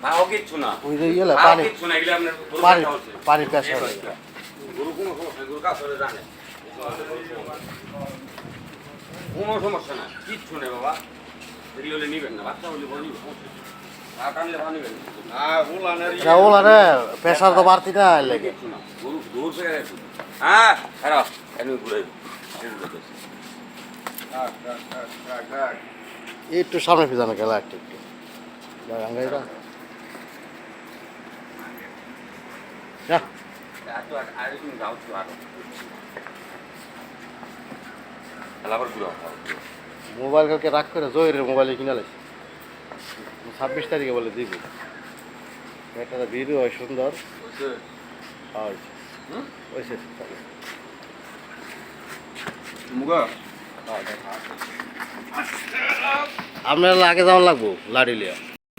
তাও কিচ্ছু না ওই যে ইয়েলা তাও পানি কিচ্ছু না এগুলো আপনার গরু পানি দেখা হচ্ছে। পানি পেশা গরু কোনো সমস্যা নেই, গরু কাজ করে জানে কোনো সমস্যা না, কিচ্ছু নেই বাবা। এগুলো হলে নিবেন না, বাচ্চা হলে বলি টানলে ভালো নিবেন না ওলা রে প্রেশার তো বাড়তি না লেগে কিচ্ছু না, গরু দূর থেকে রাখুন। হ্যাঁ খারাপ এমনি ঘুরে একটু সামনে পিছনে গেল একটু একটু আঙ্গাইটা যা মোবাইল কালকে রাখ করে জয়ের মোবাইলে কিনে লাগছে 26 তারিখে বলে দিব একটা ভিডিও হয় সুন্দর হয়েছে আপনার আগে যাওয়া লাগবো লাড়ি লিয়া